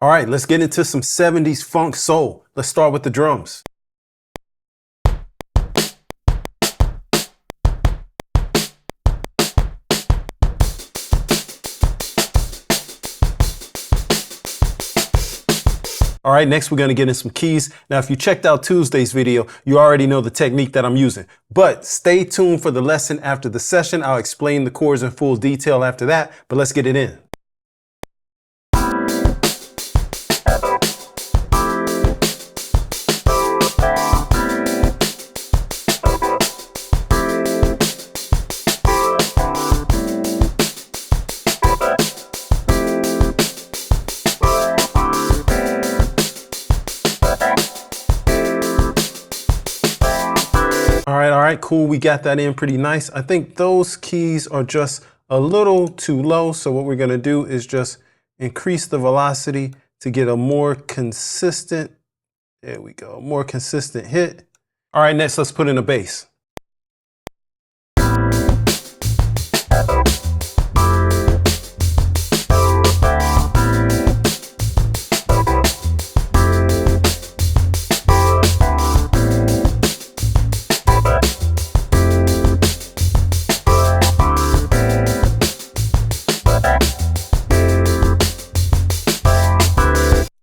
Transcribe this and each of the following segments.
All right, let's get into some 70s funk soul. Let's start with the drums. All right, next we're gonna get in some keys. Now, if you checked out Tuesday's video, you already know the technique that I'm using, but stay tuned for the lesson after the session. I'll explain the chords in full detail after that, but let's get it in. All right, cool. We got that in pretty nice. I think those keys are just a little too low. So what we're going to do is just increase the velocity to get a more consistent, there we go, more consistent hit. All right, next let's put in a bass.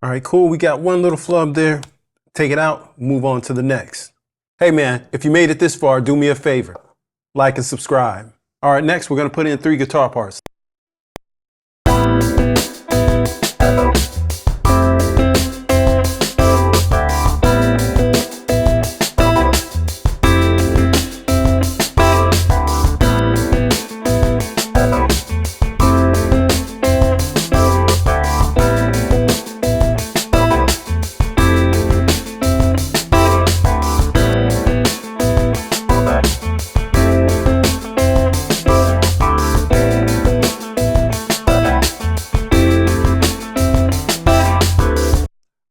All right, cool. We got one little flub there. Take it out, move on to the next. Hey man, if you made it this far, do me a favor. Like and subscribe. All right, next we're gonna put in 3 guitar parts.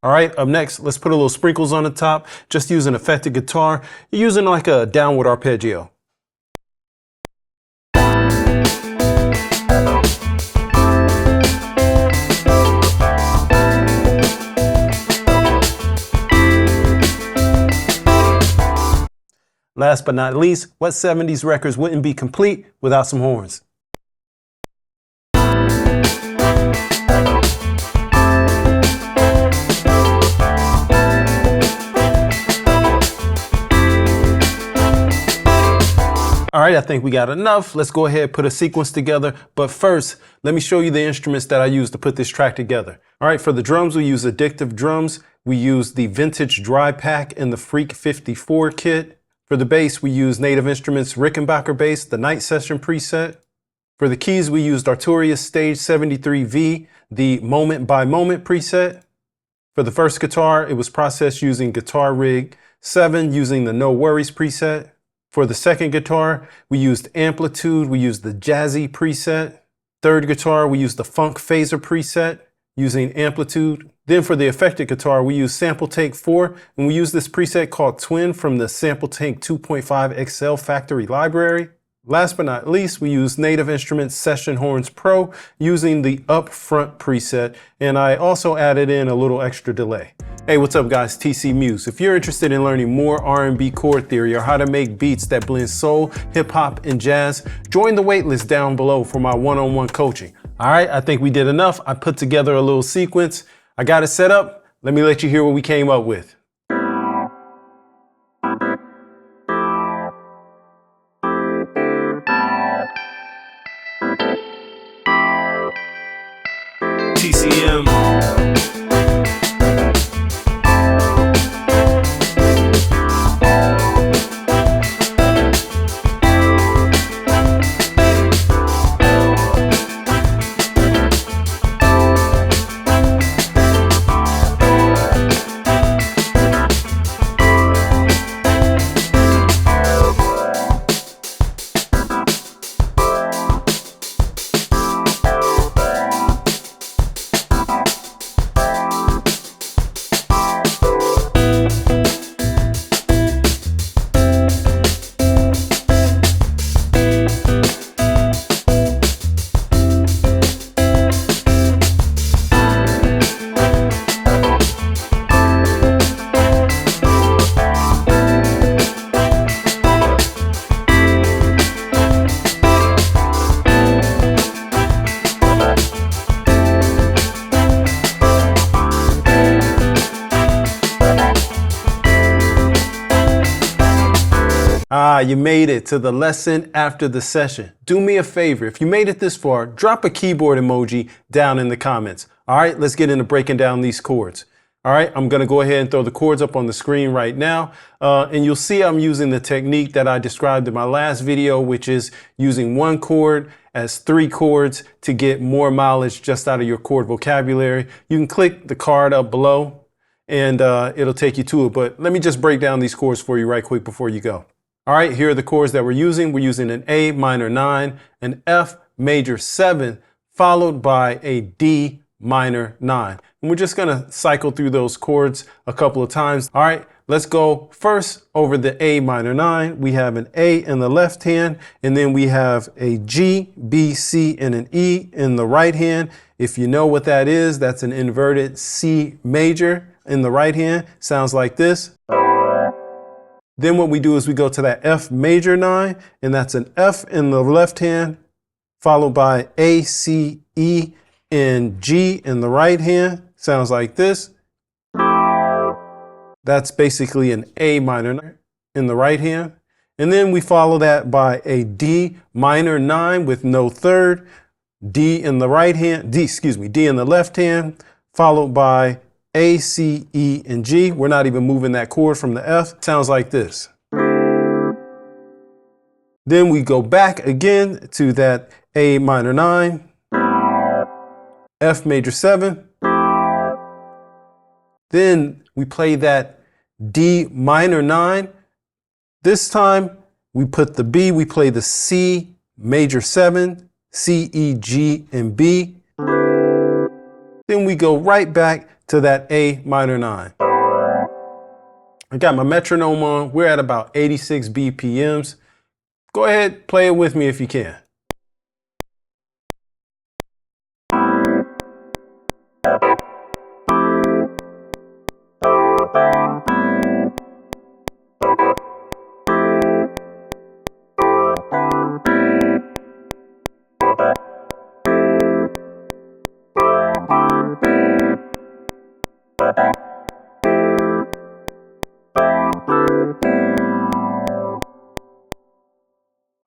All right, up next, let's put a little sprinkles on the top. Just use an affected guitar. You're using like a downward arpeggio. Last but not least, what 70s records wouldn't be complete without some horns? All right, I think we got enough. Let's go ahead and put a sequence together. But first, let me show you the instruments that I used to put this track together. All right, for the drums, we use Addictive Drums. We use the Vintage Dry Pack and the Freak 54 kit. For the bass, we use Native Instruments Rickenbacker bass, the Night Session preset. For the keys, we used Arturia Stage 73V, the Moment by Moment preset. For the first guitar, it was processed using Guitar Rig 7 using the No Worries preset. For the second guitar, we used Amplitude, we used the Jazzy preset. Third guitar, we used the Funk Phaser preset using Amplitude. Then for the affected guitar, we used Sample Tank 4, and we used this preset called Twin from the Sample Tank 2.5 XL factory library. Last but not least, we used Native Instruments Session Horns Pro using the Upfront preset, and I also added in a little extra delay. Hey, what's up guys, TCMuze. If you're interested in learning more R&B chord theory or how to make beats that blend soul, hip hop, and jazz, join the waitlist down below for my one-on-one coaching. All right, I think we did enough. I put together a little sequence. I got it set up. Let me let you hear what we came up with. TCM. Ah, you made it to the lesson after the session. Do me a favor. If you made it this far, drop a keyboard emoji down in the comments. All right, let's get into breaking down these chords. All right, I'm going to go ahead and throw the chords up on the screen right now. And you'll see I'm using the technique that I described in my last video, which is using one chord as 3 chords to get more mileage just out of your chord vocabulary. You can click the card up below and it'll take you to it. But let me just break down these chords for you right quick before you go. All right, here are the chords that we're using. We're using an A minor 9, an F major 7, followed by a D minor 9. And we're just going to cycle through those chords a couple of times. All right, let's go first over the A minor 9. We have an A in the left hand, and then we have a G, B, C, and an E in the right hand. If you know what that is, that's an inverted C major in the right hand. Sounds like this. Then what we do is we go to that F major 9, and that's an F in the left hand, followed by A, C, E, and G in the right hand. Sounds like this. That's basically an A minor 9 in the right hand. And then we follow that by a D minor 9 with no third, D in the right hand, D in the left hand, followed by A, C, E, and G. We're not even moving that chord from the F. Sounds like this. Then we go back again to that A minor 9, F major 7. Then we play that D minor 9. This time we put the B, we play the C major 7, C, E, G, and B. Then we go right back to that A minor 9. I got my metronome on. We're at about 86 BPMs. Go ahead, play it with me if you can.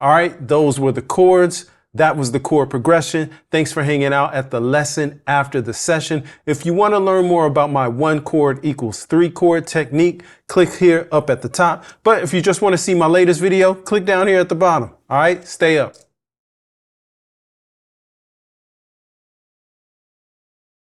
All right, those were the chords. That was the chord progression. Thanks for hanging out at the lesson after the session. If you want to learn more about my 1 chord equals 3 chord technique, click here up at the top. But if you just want to see my latest video, click down here at the bottom. All right, stay up.